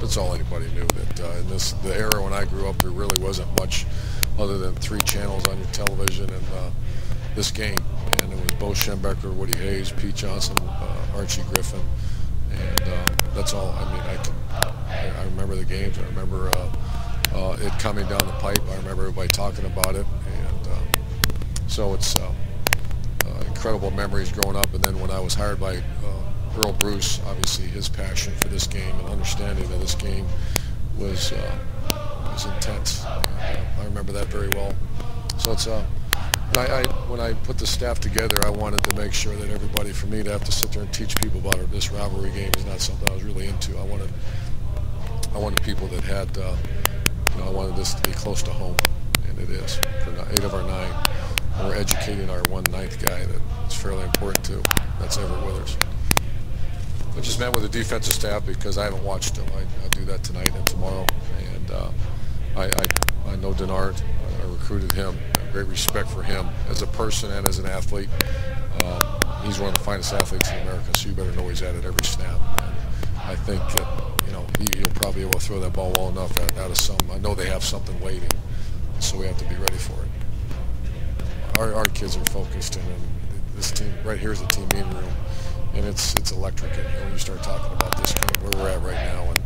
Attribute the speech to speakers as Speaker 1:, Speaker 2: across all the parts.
Speaker 1: That's all anybody knew. That in the era when I grew up, there really wasn't much other than 3 channels on your television and this game. And it was Bo Schembechler, Woody Hayes, Pete Johnson, Archie Griffin, and that's all. I mean, I remember the games. I remember it coming down the pipe. I remember everybody talking about it, and so it's incredible memories growing up. And then when I was hired by Earl Bruce, obviously his passion for this game and understanding of this game was intense. I remember that very well. So it's when I put the staff together, I wanted to make sure that everybody, for me to have to sit there and teach people about it, this rivalry game is not something I was really into. I wanted people that had, I wanted this to be close to home, and it is. For 8 of our 9, we're educating our 1/9 guy that is fairly important too. That's Everett Withers. I just met with the defensive staff because I haven't watched them. I'll do that tonight and tomorrow, and I know Denard. I recruited him. I have great respect for him as a person and as an athlete. He's one of the finest athletes in America, so you better know he's at it every snap. And I think he'll probably be able to throw that ball well enough out of some. I know they have something waiting, so we have to be ready for it. Our kids are focused, and this team right here is the team meeting room, and it's electric in here when you start talking about this game, where we're at right now, and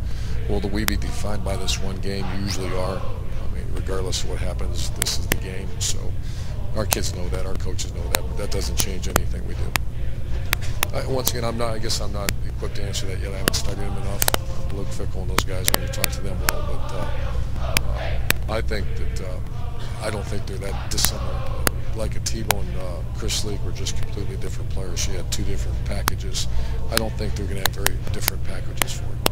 Speaker 1: will we be defined by this one game? You usually are. I mean, regardless of what happens, this is the game. So our kids know that, our coaches know that, but that doesn't change anything we do. Once again, I guess I'm not equipped to answer that yet. I haven't studied them enough. Luke Fickell and those guys when you talk to them well, but I think that I don't think they're that dissimilar. Like a Tebow and Chris Leak were just completely different players. She had 2 different packages. I don't think they're going to have very different packages for it.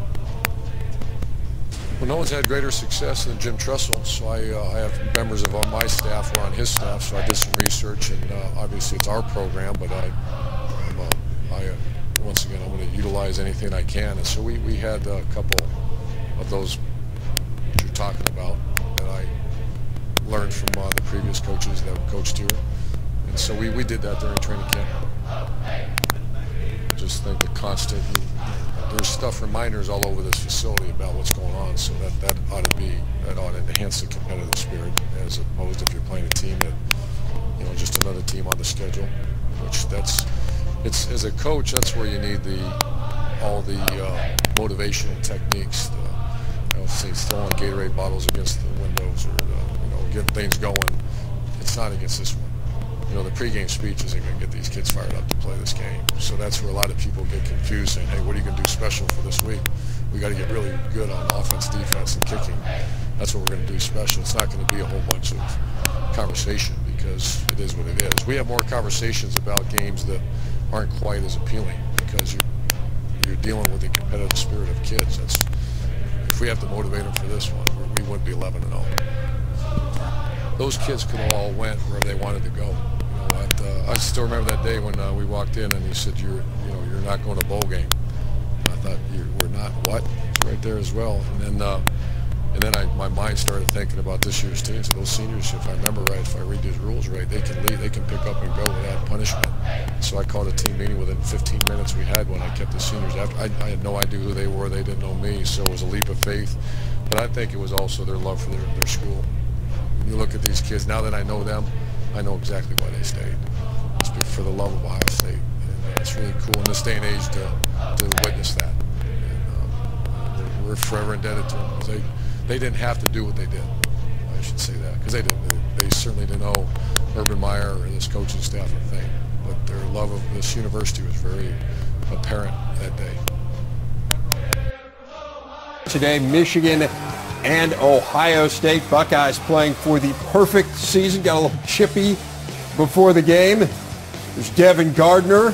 Speaker 1: Well, no one's had greater success than Jim Tressel, so I have members of my staff who are on his staff, so I did some research, and obviously it's our program, but once again, I'm going to utilize anything I can. And so we had a couple of those that you're talking about that I learned from the previous coaches that coached here. And so we did that during training camp. Just think the constant, there's reminders all over this facility about what's going on, so that ought to enhance the competitive spirit, as opposed if you're playing a team that, just another team on the schedule, which it's as a coach, that's where you need all the motivation and techniques. I would say throwing Gatorade bottles against the windows, or getting things going. It's not against this one. The pregame speech isn't going to get these kids fired up to play this game. So that's where a lot of people get confused, saying, "Hey, what are you going to do special for this week? We got to get really good on offense, defense, and kicking. That's what we're going to do special." It's not going to be a whole bunch of conversation, because it is what it is. We have more conversations about games that aren't quite as appealing, because you're dealing with the competitive spirit of kids. If we have to motivate them for this one, we wouldn't be 11-0. Those kids could have all went wherever they wanted to go. I still remember that day when we walked in and he said, "You're not going to bowl game." And I thought, "We're not what?" It's right there as well. And then my mind started thinking about this year's team. So those seniors, if I remember right, if I read these rules right, they can leave, they can pick up and go without punishment. So I called a team meeting within 15 minutes. We had one. I kept the seniors after. I had no idea who they were. They didn't know me. So it was a leap of faith. But I think it was also their love for their school. When you look at these kids, now that I know them, I know exactly why they stayed. It's for the love of Ohio State. And it's really cool in this day and age to witness that. And we're forever indebted to them, because they didn't have to do what they did. I should say that, because they didn't. They certainly didn't owe Urban Meyer or this coaching staff a thing. But their love of this university was very apparent that day.
Speaker 2: Today, Michigan and Ohio State. Buckeyes playing for the perfect season. Got a little chippy before the game. There's Devin Gardner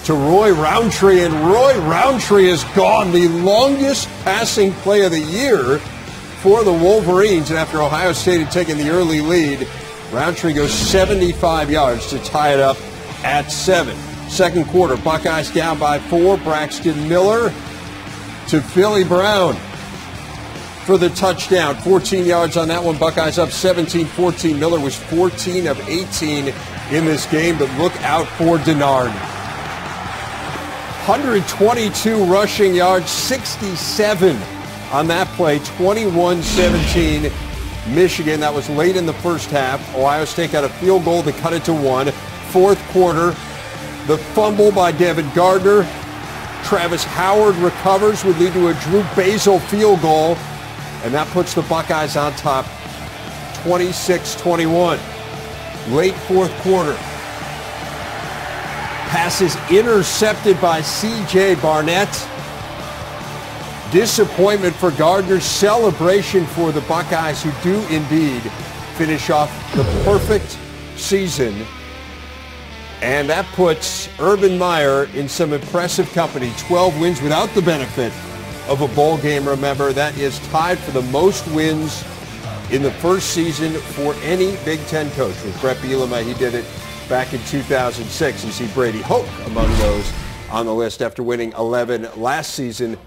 Speaker 2: to Roy Roundtree, and Roy Roundtree is gone. The longest passing play of the year for the Wolverines. And after Ohio State had taken the early lead, Roundtree goes 75 yards to tie it up at 7. Second quarter, Buckeyes down by 4. Braxton Miller to Philly Brown for the touchdown. 14 yards on that one. Buckeyes up 17-14. Miller was 14 of 18 in this game, but look out for Denard. 122 rushing yards, 67 on that play, 21-17 Michigan. That was late in the first half. Ohio State got a field goal to cut it to 1. Fourth quarter, the fumble by Devin Gardner. Travis Howard recovers, would lead to a Drew Basil field goal, and that puts the Buckeyes on top 26-21. Late fourth quarter. Pass is intercepted by C.J. Barnett. Disappointment for Gardner. Celebration for the Buckeyes, who do indeed finish off the perfect season. And that puts Urban Meyer in some impressive company. 12 wins without the benefit of a bowl game. Remember, that is tied for the most wins in the first season for any Big Ten coach. With Brett Bielema, he did it back in 2006. You see Brady Hoke among those on the list after winning 11 last season.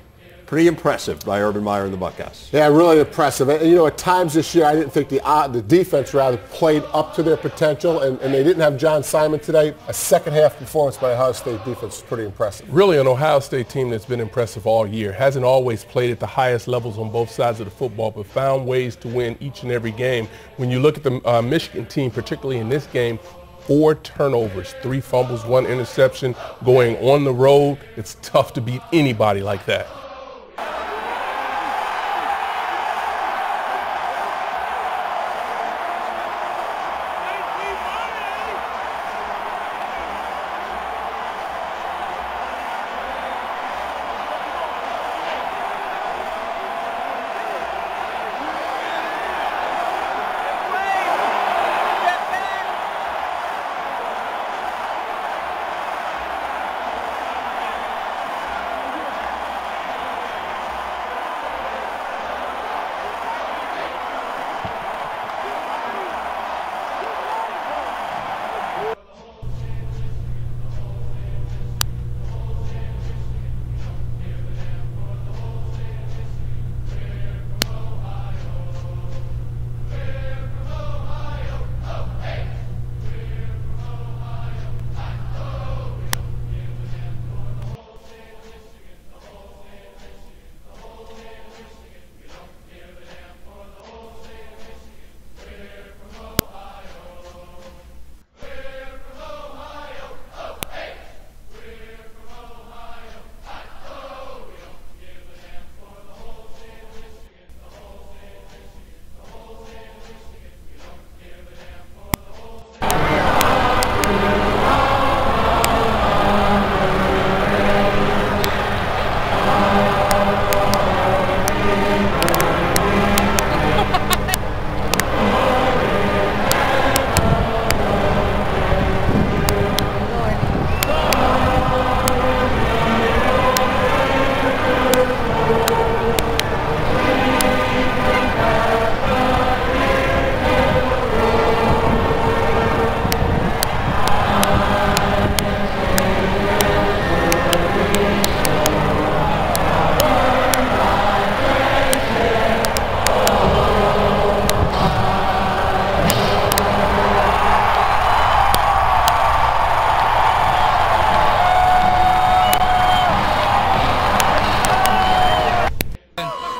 Speaker 2: Pretty impressive by Urban Meyer and the Buckeyes.
Speaker 3: Yeah, really impressive. And, you know, at times this year, I didn't think the defense played up to their potential, and they didn't have John Simon today. A second-half performance by Ohio State defense is pretty impressive.
Speaker 4: Really an Ohio State team that's been impressive all year. Hasn't always played at the highest levels on both sides of the football, but found ways to win each and every game. When you look at the Michigan team, particularly in this game, 4 turnovers, 3 fumbles, 1 interception, going on the road. It's tough to beat anybody like that.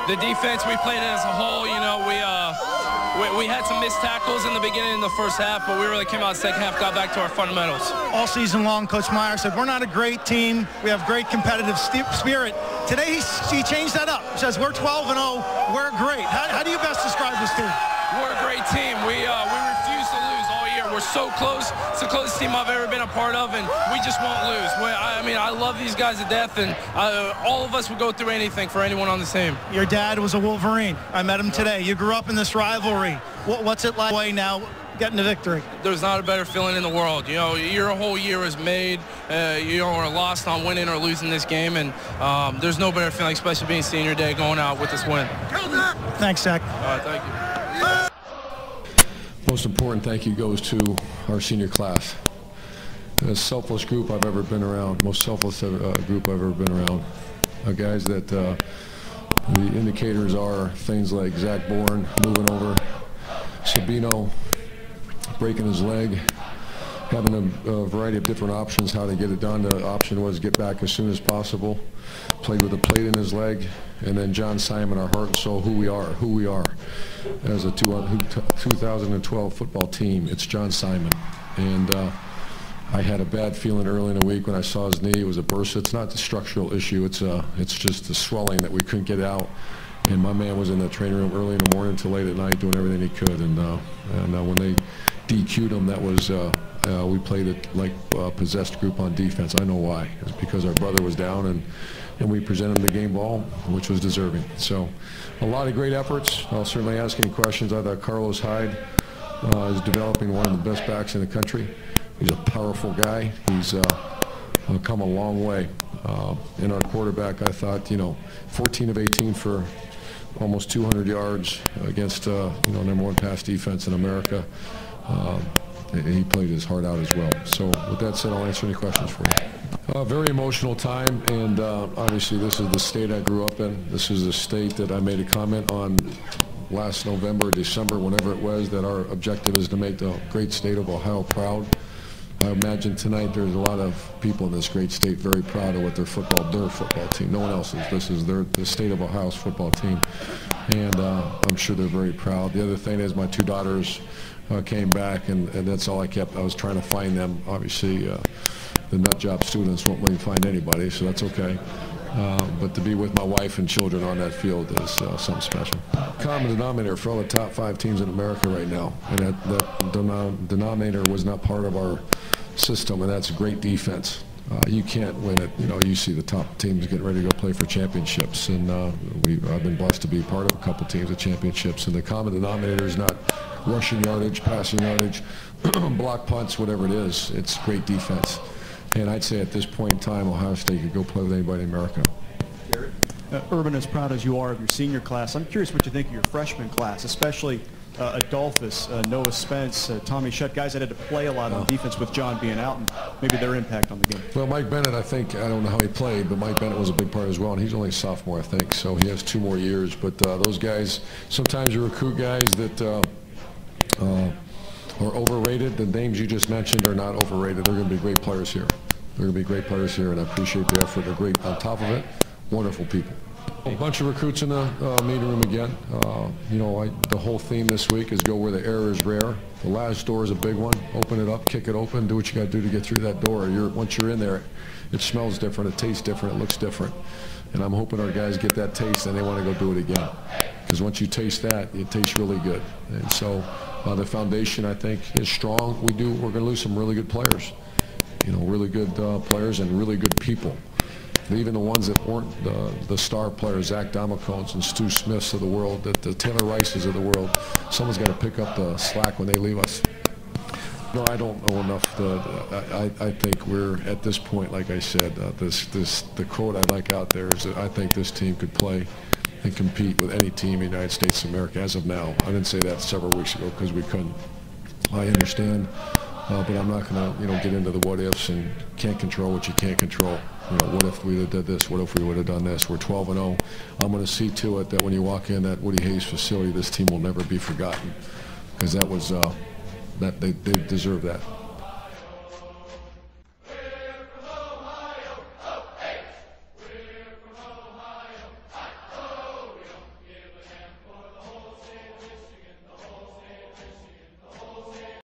Speaker 5: The defense, we played it as a whole. You know, we had some missed tackles in the beginning in the first half, but we really came out second half, got back to our fundamentals.
Speaker 6: All season long, Coach Meyer said, we're not a great team. We have great competitive spirit. Today, he changed that up. He says, we're 12-0. We're great. How do you best describe this team?
Speaker 5: We're a great team. We refuse to lose all year. We're so close. It's the closest team I've ever been a part of, and we just won't lose. I mean, I love these guys to death, and all of us would go through anything for anyone on the team.
Speaker 6: Your dad was a Wolverine. I met him today. You grew up in this rivalry. What's it like now getting the victory?
Speaker 5: There's not a better feeling in the world. You know, your whole year is made. You know, we're lost on winning or losing this game, and there's no better feeling, especially being senior day, going out with this win.
Speaker 6: Thanks, Zach.
Speaker 5: Thank you.
Speaker 1: Most important thank you goes to our senior class. The selfless group I've ever been around, most selfless group I've ever been around. Guys that the indicators are things like Zach Bourne moving over, Sabino breaking his leg, having a variety of different options how to get it done. The option was get back as soon as possible, played with a plate in his leg, and then John Simon, our heart and soul, who we are as a 2012 football team. It's John Simon. And I had a bad feeling early in the week when I saw his knee. It was a burst. It's not the structural issue. It's just the swelling that we couldn't get out. And my man was in the training room early in the morning until late at night doing everything he could. And when they DQ'd him, that was we played it like a possessed group on defense. I know why. It's because our brother was down and we presented him the game ball, which was deserving. So a lot of great efforts. I'll certainly ask any questions. I thought Carlos Hyde is developing one of the best backs in the country. He's a powerful guy. He's come a long way. In our quarterback, I thought, 14 of 18 for almost 200 yards against, #1 pass defense in America. He played his heart out as well. So with that said, I'll answer any questions for you. Very emotional time, and obviously this is the state I grew up in. This is the state that I made a comment on last November, December, whenever it was, that our objective is to make the great state of Ohio proud. I imagine tonight there's a lot of people in this great state very proud of what their football team. No one else is. This is the state of Ohio's football team, and I'm sure they're very proud. The other thing is my two daughters came back, and that's all I kept. I was trying to find them. Obviously, the nut job students won't let me find anybody, so that's okay. But to be with my wife and children on that field is something special. Common denominator for all the top 5 teams in America right now, and that denominator was not part of our system, and that's great defense. You can't win it. You see the top teams getting ready to go play for championships, and I've been blessed to be part of a couple teams with championships, and the common denominator is not rushing yardage, passing yardage, block punts, whatever it is. It's great defense. And I'd say at this point in time, Ohio State could go play with anybody in America.
Speaker 7: Urban, as proud as you are of your senior class, I'm curious what you think of your freshman class, especially Adolphus, Noah Spence, Tommy Shutt, guys that had to play a lot on defense with John being out, and maybe their impact on the game.
Speaker 1: Well, Mike Bennett, I don't know how he played, but Mike Bennett was a big part as well, and he's only a sophomore, I think, so he has 2 more years. But those guys, sometimes you recruit guys that are overrated. The names you just mentioned are not overrated. They're going to be great players here. They're going to be great players here, and I appreciate the effort. They're great. On top of it, wonderful people. A bunch of recruits in the meeting room again. The whole theme this week is go where the error is rare. The last door is a big one. Open it up, kick it open, do what you got to do to get through that door. Once you're in there, it smells different, it tastes different, it looks different. And I'm hoping our guys get that taste and they want to go do it again. Because once you taste that, it tastes really good. And so the foundation, I think, is strong. We're going to lose some really good players. Really good players and really good people. Even the ones that weren't the star players, Zach Damacones and Stu Smiths of the world, the Taylor Rices of the world, someone's got to pick up the slack when they leave us. I don't know enough. I think we're at this point, like I said, the quote I like out there is that I think this team could play and compete with any team in the United States of America as of now. I didn't say that several weeks ago because we couldn't. I understand, but I'm not going to get into the what ifs, and can't control what you can't control. What if we did this? What if we would have done this? We're 12-0. I'm going to see to it that when you walk in that Woody Hayes facility, this team will never be forgotten, because that was that they deserve that.